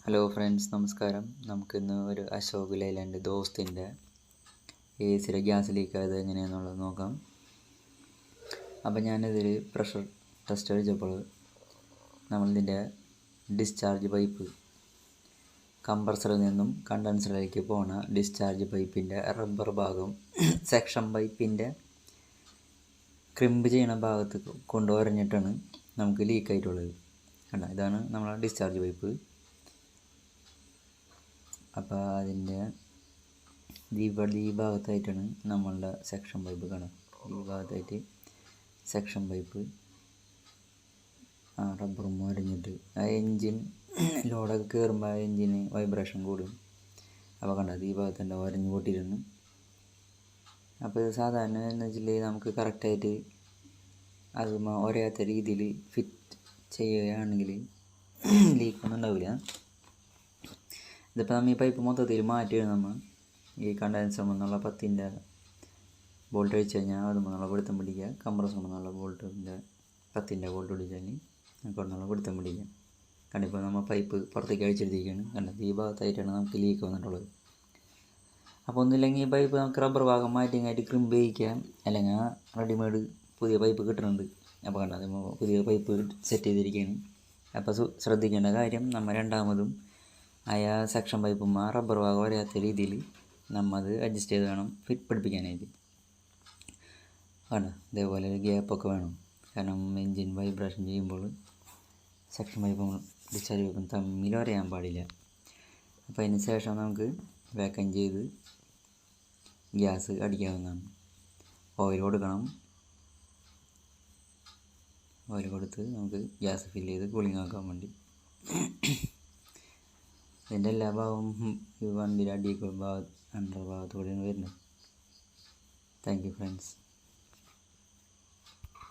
Hello friends, നമസ്കാരം. നമുക്കിന്ന് ഒരു അശോക് ലൈലാൻഡ് ദോസ്തിൻ്റെ AC ഗ്യാസ് ലീക്ക് ആയത് എങ്ങനെയാണെന്നുള്ളത് നോക്കാം. അപ്പം ഞാനിതിൽ പ്രഷർ ടെസ്റ്റ് അടിച്ചപ്പോൾ നമ്മളിതിൻ്റെ ഡിസ്ചാർജ് പൈപ്പ് കംപ്രസറിൽ നിന്നും കണ്ടൻസറിലേക്ക് പോണ ഡിസ്ചാർജ് പൈപ്പിൻ്റെ റബ്ബർ ഭാഗം സെക്ഷൻ പൈപ്പിൻ്റെ ക്രിമ്പ് ചെയ്യണ ഭാഗത്ത് കൊണ്ടുവരഞ്ഞിട്ടാണ് നമുക്ക് ലീക്കായിട്ടുള്ളത്. കണ്ട, ഇതാണ് നമ്മളെ ഡിസ്ചാർജ് പൈപ്പ്. അപ്പോൾ അതിൻ്റെ ഈ ഭാഗത്തായിട്ടാണ് നമ്മളുടെ സെക്ഷൻ പൈപ്പ് കാണുക. ഈ ഭാഗത്തായിട്ട് സെക്ഷൻ പൈപ്പ് റബ്ബറും വരഞ്ഞിട്ട് ആ എൻജിൻ ലോഡൊക്കെ കയറുമ്പോൾ ആ എൻജിന് വൈബ്രേഷൻ കൂടും. അപ്പോൾ കണ്ടത് ഈ ഭാഗത്തുണ്ട് വരഞ്ഞ് പൊട്ടിയിരുന്നു. അപ്പോൾ ഇത് സാധാരണ എന്ന് വെച്ചാൽ നമുക്ക് കറക്റ്റായിട്ട് അത് ഒരേത്ത രീതിയിൽ ഫിറ്റ് ചെയ്യുകയാണെങ്കിൽ ലീക്കൊന്നും ഉണ്ടാവില്ല. ഇതിപ്പോൾ നമ്മൾ ഈ പൈപ്പ് മൊത്തത്തിൽ മാറ്റിയാണ് നമ്മൾ ഈ കണ്ടൻസർ എന്നുള്ള 10-ൻ്റെ ബോൾട്ട് അടിച്ച് കഴിഞ്ഞാൽ അത് എന്നുള്ള പിടുത്തം പിടിക്കുക. കംപ്രസർ എന്നുള്ള ബോൾട്ടിൻ്റെ 10-ൻ്റെ ബോൾട്ട് പിടിച്ചാൽ നമുക്ക് ഒന്നുള്ള പിടുത്തം പിടിക്കുക. കണ്ടിപ്പോൾ നമ്മൾ പൈപ്പ് പുറത്തേക്ക് അഴിച്ചെടുത്തിരിക്കുകയാണ്. കണ്ടത് ഈ ഭാഗത്തായിട്ടാണ് നമുക്ക് ലീക്ക് വന്നിട്ടുള്ളത്. അപ്പോൾ ഒന്നുമില്ലെങ്കിൽ ഈ പൈപ്പ് നമുക്ക് റബ്ബർ ഭാഗം മാറ്റിങ്ങായിട്ട് ക്രിമ്പ് ചെയ്യിക്കുക, അല്ലെങ്കിൽ റെഡിമെയ്ഡ് പുതിയ പൈപ്പ് കിട്ടുന്നുണ്ട്. അപ്പോൾ കണ്ടത് പുതിയ പൈപ്പ് സെറ്റ് ചെയ്തിരിക്കുകയാണ്. അപ്പോൾ ശ്രദ്ധിക്കേണ്ട കാര്യം, നമ്മൾ രണ്ടാമതും അയാ സെക്ഷൻ പൈപ്പും റബ്ബർ ഭാഗം വരാത്ത രീതിയിൽ നമ്മൾ അത് അഡ്ജസ്റ്റ് ചെയ്ത് വേണം പിടിപ്പിക്കാനായിട്ട്. ആണ് ഇതേപോലെ ഗ്യാപ്പൊക്കെ വേണം. കാരണം എൻജിൻ വൈബ്രേഷൻ ചെയ്യുമ്പോൾ സെക്ഷൻ പൈപ്പും ഡിസ്ചാർജ് പൈപ്പും തമ്മിൽ വരയാൻ പാടില്ല. അപ്പോൾ അതിന് ശേഷം നമുക്ക് വാക്യൂം ചെയ്ത് ഗ്യാസ് അടിക്കാവുന്നതാണ്. ഓയിൽ കൊടുക്കണം. ഓയിൽ കൊടുത്ത് നമുക്ക് ഗ്യാസ് ഫില്ല് ചെയ്ത് കൂളിംഗ് ആക്കാൻ വേണ്ടി. ഇതിൻ്റെ എല്ലാ ഭാഗവും ഈ വണ്ടിയുടെ അടിയിൽ ഭാഗത്ത് അണ്ടർ ഭാഗത്തോടെയാണ് വരുന്നത്. Thank you friends.